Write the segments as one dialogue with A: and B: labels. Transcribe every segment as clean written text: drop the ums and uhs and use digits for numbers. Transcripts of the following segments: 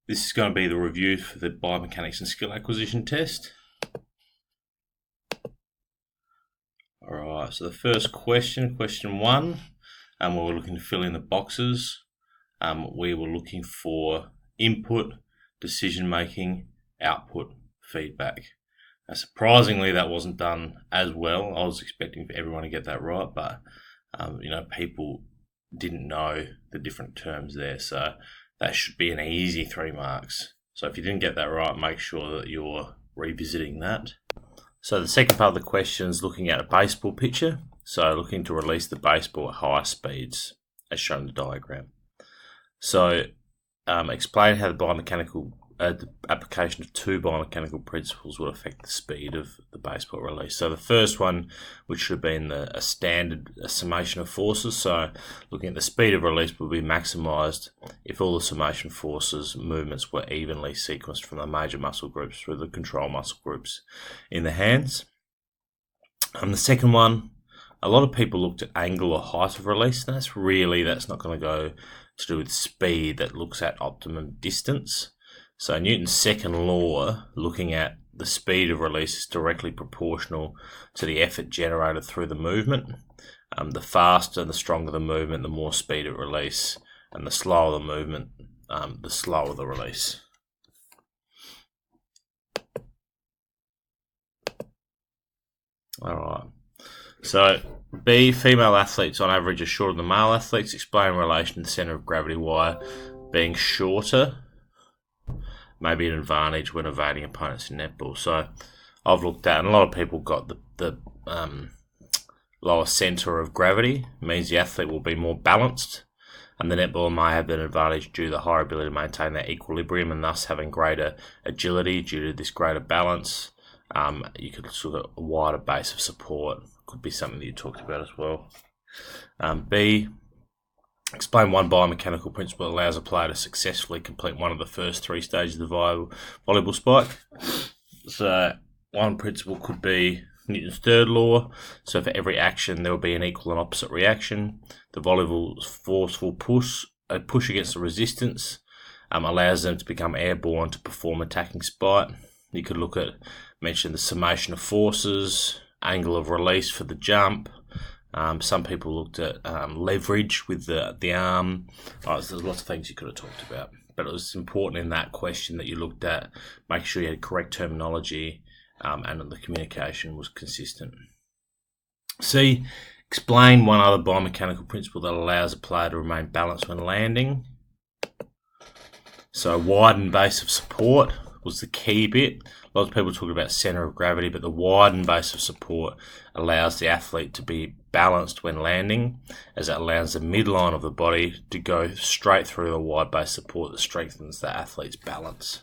A: This is going to be the review for the biomechanics and skill acquisition test. Alright, so the first question, question 1, we were looking to fill in the boxes. We were looking for input, decision making, output, feedback. Now, surprisingly, that wasn't done as well. I was expecting for everyone to get that right, but people didn't know the different terms there, so that should be an easy 3 marks. So if you didn't get that right, make sure that you're revisiting that. So the second part of the question is looking at a baseball pitcher. So looking to release the baseball at higher speeds, as shown in the diagram. So explain how the application of 2 biomechanical principles will affect the speed of the baseball release. So the first one, which should have been a standard summation of forces. So looking at the speed of release will be maximised if all the summation forces movements were evenly sequenced from the major muscle groups through the control muscle groups in the hands. The second one, a lot of people looked at angle or height of release, and that's not going to go to do with speed. That looks at optimum distance. So Newton's second law, looking at the speed of release, is directly proportional to the effort generated through the movement. The faster and the stronger the movement, the more speed of release, and the slower the movement, the slower the release. Alright, so B, female athletes on average are shorter than male athletes. Explain in relation to the centre of gravity why being shorter may be an advantage when evading opponents in netball. So I've looked at, and a lot of people got the lower centre of gravity. It means the athlete will be more balanced, and the netballer may have an advantage due to the higher ability to maintain that equilibrium and thus having greater agility due to this greater balance. You could sort of a wider base of support. Could be something that you talked about as well. B, explain one biomechanical principle that allows a player to successfully complete one of the first 3 stages of the volleyball spike. So one principle could be Newton's third law. So for every action, there will be an equal and opposite reaction. The volleyball's forceful push against the resistance allows them to become airborne to perform attacking spike. You could mention the summation of forces, angle of release for the jump. Some people looked at leverage with the arm. There's lots of things you could have talked about, but it was important in that question that you looked at, make sure you had correct terminology and that the communication was consistent. C, explain one other biomechanical principle that allows a player to remain balanced when landing. So widened base of support was the key bit. A lot of people talk about centre of gravity, but the widened base of support allows the athlete to be balanced when landing, as it allows the midline of the body to go straight through the wide base support that strengthens the athlete's balance.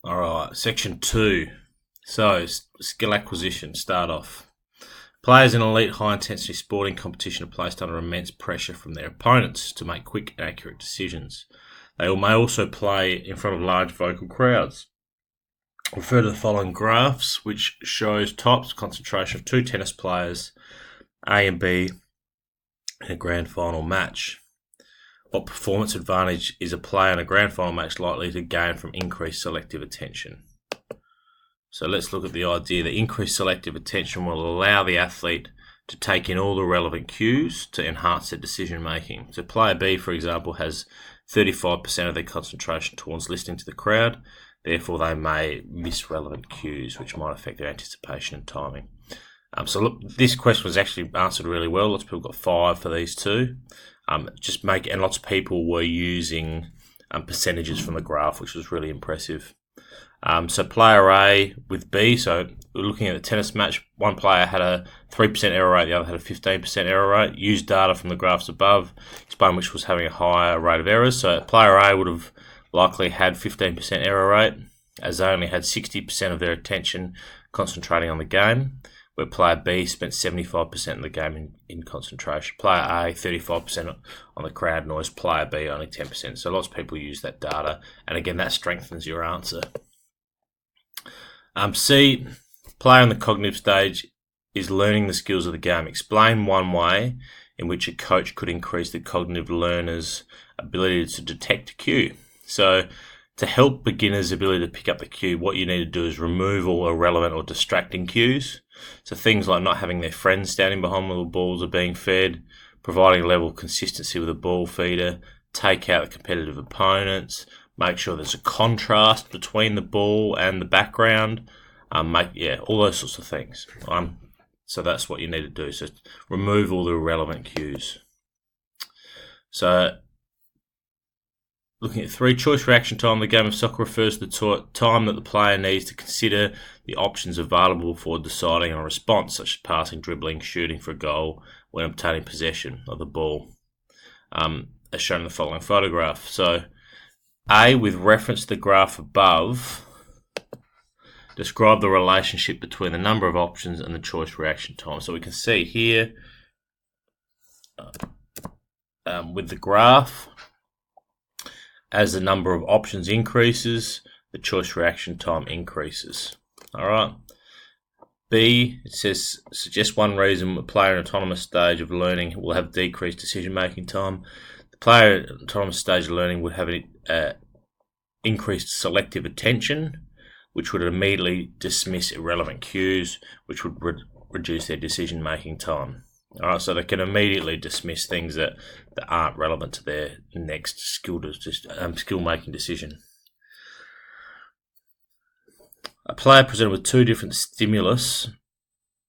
A: Alright, section 2. So, skill acquisition, start off. Players in elite high-intensity sporting competition are placed under immense pressure from their opponents to make quick and accurate decisions. They may also play in front of large vocal crowds. Refer to the following graphs, which shows tops concentration of 2 tennis players, A and B, in a grand final match. What performance advantage is a player in a grand final match likely to gain from increased selective attention? So let's look at the idea that increased selective attention will allow the athlete to take in all the relevant cues to enhance their decision making. So player B, for example, has 35% of their concentration towards listening to the crowd. Therefore, they may miss relevant cues, which might affect their anticipation and timing. So look, this question was actually answered really well. Lots of people got 5 for these 2. And lots of people were using percentages from the graph, which was really impressive. So player A with B, so we're looking at the tennis match. One player had a 3% error rate, the other had a 15% error rate. Used data from the graphs above, explain which was having a higher rate of errors. So player A would have likely had 15% error rate, as they only had 60% of their attention concentrating on the game, where player B spent 75% of the game in concentration. Player A, 35% on the crowd noise, player B, only 10%. So lots of people use that data, and again, that strengthens your answer. C, player in the cognitive stage is learning the skills of the game. Explain one way in which a coach could increase the cognitive learner's ability to detect a cue. So to help beginners' ability to pick up the cue, what you need to do is remove all irrelevant or distracting cues. So things like not having their friends standing behind while the balls are being fed, providing a level of consistency with a ball feeder, take out the competitive opponents, make sure there's a contrast between the ball and the background, all those sorts of things. So that's what you need to do. So remove all the irrelevant cues. So looking at 3, choice reaction time. The game of soccer refers to the time that the player needs to consider the options available before deciding on a response, such as passing, dribbling, shooting for a goal when obtaining possession of the ball, as shown in the following photograph. So A, with reference to the graph above, describe the relationship between the number of options and the choice reaction time. So we can see here with the graph, as the number of options increases, the choice reaction time increases. All right. B, it says, suggest one reason a player in autonomous stage of learning will have decreased decision-making time. The player in autonomous stage of learning would have increased selective attention, which would immediately dismiss irrelevant cues, which would reduce their decision-making time. All right, so they can immediately dismiss things that aren't relevant to their next skill-making decision. A player presented with 2 different stimulus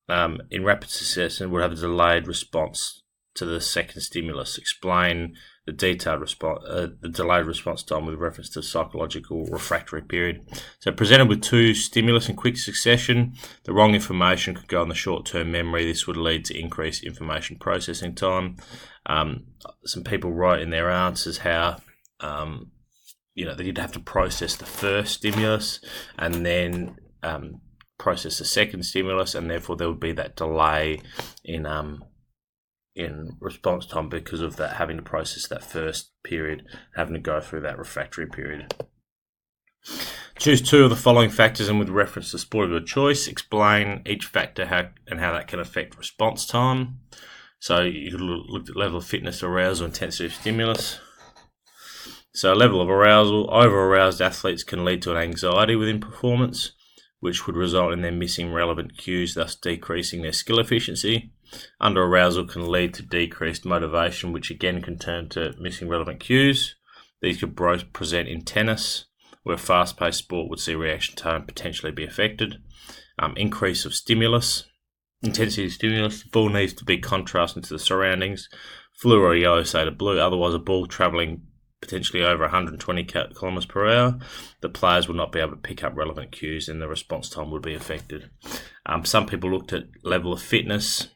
A: in rapid succession would have a delayed response to the second stimulus. Explain the detailed response, the delayed response time with reference to psychological refractory period. So presented with 2 stimulus in quick succession, the wrong information could go on the short-term memory. This would lead to increased information processing time. Some people write in their answers how that you'd have to process the first stimulus and then process the second stimulus, and therefore there would be that delay in response time because of that, having to process that first period, having to go through that refractory period. Choose 2 of the following factors, and with reference to sport of your choice, explain each factor and how that can affect response time. So you could look at level of fitness, arousal, intensity of stimulus. So level of arousal, over-aroused athletes can lead to an anxiety within performance, which would result in them missing relevant cues, thus decreasing their skill efficiency. Under-arousal can lead to decreased motivation, which again can turn to missing relevant cues. These could both present in tennis, where a fast-paced sport would see reaction time potentially be affected. Increase of stimulus, intensity of stimulus. The ball needs to be contrasting to the surroundings. Fluoro yellow, say to blue, otherwise a ball travelling potentially over 120 kilometers per hour, the players will not be able to pick up relevant cues and the response time would be affected. Some people looked at level of fitness.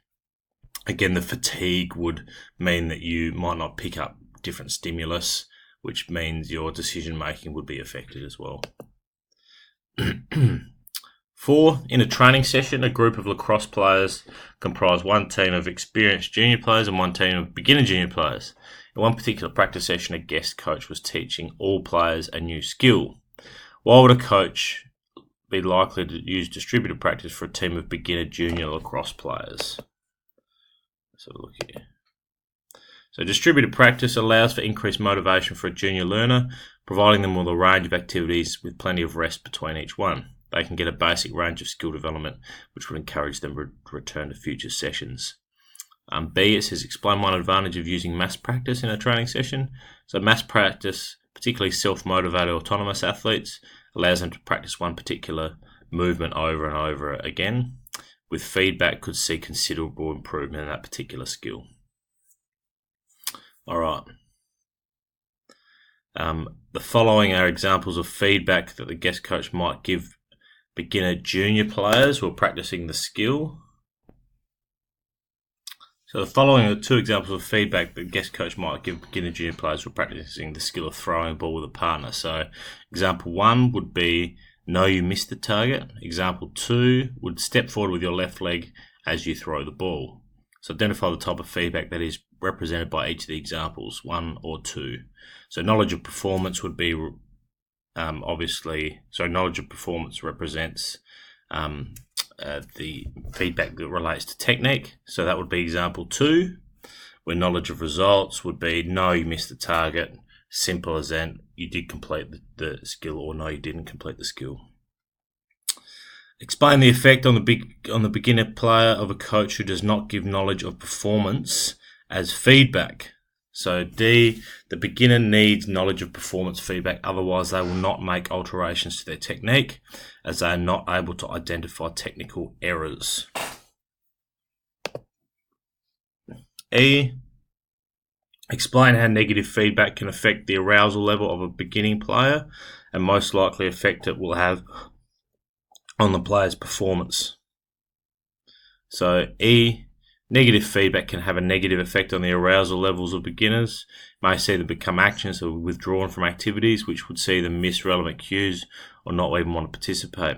A: Again, the fatigue would mean that you might not pick up different stimulus, which means your decision making would be affected as well. 4, in a training session, a group of lacrosse players comprise one team of experienced junior players and one team of beginner junior players. In one particular practice session, a guest coach was teaching all players a new skill. Why would a coach be likely to use distributed practice for a team of beginner junior lacrosse players? Let's have a look here. So distributed practice allows for increased motivation for a junior learner, providing them with a range of activities with plenty of rest between each one. They can get a basic range of skill development, which would encourage them to return to future sessions. B, it says, explain one advantage of using mass practice in a training session. So mass practice, particularly self-motivated autonomous athletes, allows them to practice one particular movement over and over again. With feedback, could see considerable improvement in that particular skill. All right. The following are examples of feedback that the guest coach might give beginner junior players who are practicing the skill. So the following are 2 examples of feedback that the guest coach might give beginner junior players who are practicing the skill of throwing a ball with a partner. So example 1 would be, know you missed the target. Example 2 would step forward with your left leg as you throw the ball. So identify the type of feedback that is represented by each of the examples, 1 or 2. So knowledge of performance would be knowledge of performance represents the feedback that relates to technique. So that would be example 2, where knowledge of results would be no, you missed the target. Simple as that. You did complete the skill, or no, you didn't complete the skill. Explain the effect on the beginner player of a coach who does not give knowledge of performance as feedback. So D, the beginner needs knowledge of performance feedback, otherwise they will not make alterations to their technique as they are not able to identify technical errors. E, explain how negative feedback can affect the arousal level of a beginning player and most likely effect it will have on the player's performance. So E, negative feedback can have a negative effect on the arousal levels of beginners. It may see them become actions or withdrawn from activities, which would see them miss relevant cues or not even want to participate.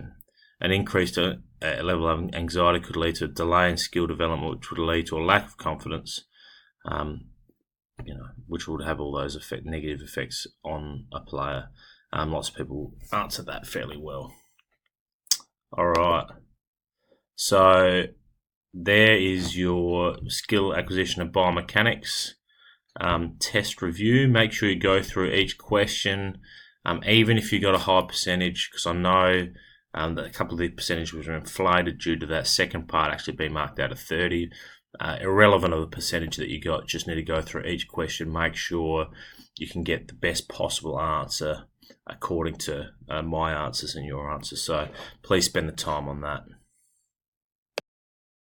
A: An increased level of anxiety could lead to a delay in skill development, which would lead to a lack of confidence, which would have all those negative effects on a player. Lots of people answer that fairly well. All right. So there is your skill acquisition of biomechanics test review. Make sure you go through each question, even if you got a high percentage, because I know that a couple of the percentages were inflated due to that second part actually being marked out of 30. Irrelevant of the percentage that you got, just need to go through each question, make sure you can get the best possible answer according to my answers and your answers. So please spend the time on that.